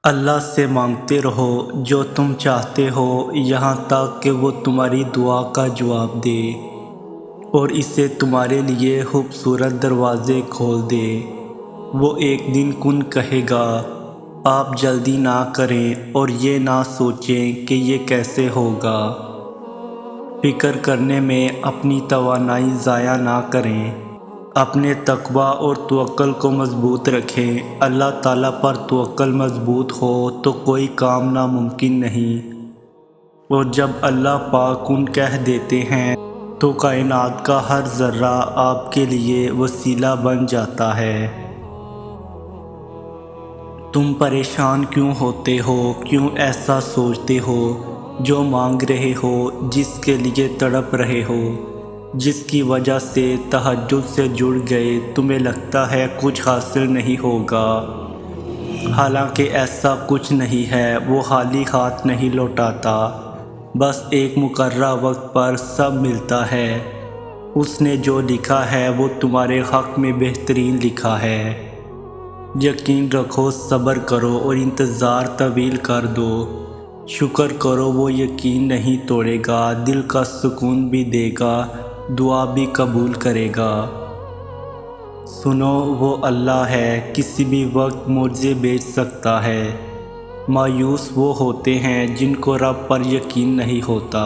اللہ سے مانگتے رہو جو تم چاہتے ہو یہاں تک کہ وہ تمہاری دعا کا جواب دے اور اسے تمہارے لیے خوبصورت دروازے کھول دے۔ وہ ایک دن کن کہے گا۔ آپ جلدی نہ کریں اور یہ نہ سوچیں کہ یہ کیسے ہوگا۔ فکر کرنے میں اپنی توانائی ضائع نہ کریں۔ اپنے تقویٰ اور توکل کو مضبوط رکھیں۔ اللہ تعالیٰ پر توکل مضبوط ہو تو کوئی کام ناممکن نہیں، اور جب اللہ پاک کن کہہ دیتے ہیں تو کائنات کا ہر ذرہ آپ کے لیے وسیلہ بن جاتا ہے۔ تم پریشان کیوں ہوتے ہو؟ کیوں ایسا سوچتے ہو؟ جو مانگ رہے ہو، جس کے لیے تڑپ رہے ہو، جس کی وجہ سے تہجد سے جڑ گئے، تمہیں لگتا ہے کچھ حاصل نہیں ہوگا، حالانکہ ایسا کچھ نہیں ہے۔ وہ خالی ہاتھ نہیں لوٹاتا، بس ایک مقررہ وقت پر سب ملتا ہے۔ اس نے جو لکھا ہے وہ تمہارے حق میں بہترین لکھا ہے۔ یقین رکھو، صبر کرو اور انتظار طویل کر دو۔ شکر کرو، وہ یقین نہیں توڑے گا، دل کا سکون بھی دے گا، دعا بھی قبول کرے گا۔ سنو، وہ اللہ ہے، کسی بھی وقت معجزے بھیج سکتا ہے۔ مایوس وہ ہوتے ہیں جن کو رب پر یقین نہیں ہوتا۔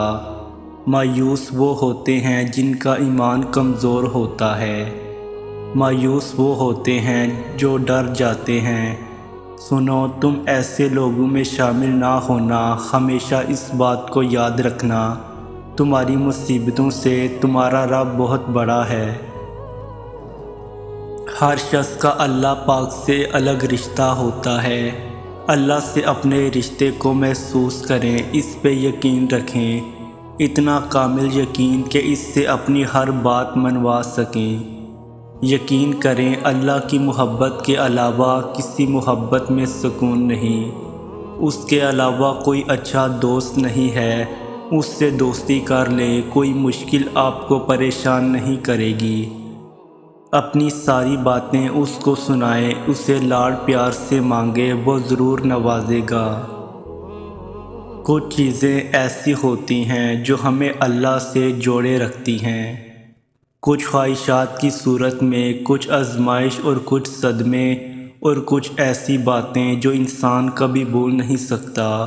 مایوس وہ ہوتے ہیں جن کا ایمان کمزور ہوتا ہے۔ مایوس وہ ہوتے ہیں جو ڈر جاتے ہیں۔ سنو، تم ایسے لوگوں میں شامل نہ ہونا۔ ہمیشہ اس بات کو یاد رکھنا، تمہاری مصیبتوں سے تمہارا رب بہت بڑا ہے۔ ہر شخص کا اللہ پاک سے الگ رشتہ ہوتا ہے۔ اللہ سے اپنے رشتے کو محسوس کریں، اس پہ یقین رکھیں، اتنا کامل یقین کہ اس سے اپنی ہر بات منوا سکیں۔ یقین کریں، اللہ کی محبت کے علاوہ کسی محبت میں سکون نہیں۔ اس کے علاوہ کوئی اچھا دوست نہیں ہے۔ اس سے دوستی کر لیں، کوئی مشکل آپ کو پریشان نہیں کرے گی۔ اپنی ساری باتیں اس کو سنائیں، اسے لاڈ پیار سے مانگیں، وہ ضرور نوازے گا۔ کچھ چیزیں ایسی ہوتی ہیں جو ہمیں اللہ سے جوڑے رکھتی ہیں، کچھ خواہشات کی صورت میں، کچھ آزمائش اور کچھ صدمے، اور کچھ ایسی باتیں جو انسان کبھی بھول نہیں سکتا۔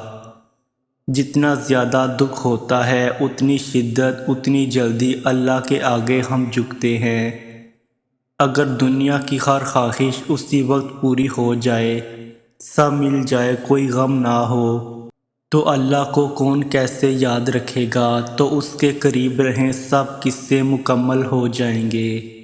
جتنا زیادہ دکھ ہوتا ہے، اتنی شدت، اتنی جلدی اللہ کے آگے ہم جھکتے ہیں۔ اگر دنیا کی ہر خواہش اسی وقت پوری ہو جائے، سب مل جائے، کوئی غم نہ ہو، تو اللہ کو کون کیسے یاد رکھے گا؟ تو اس کے قریب رہیں، سب قصے مکمل ہو جائیں گے۔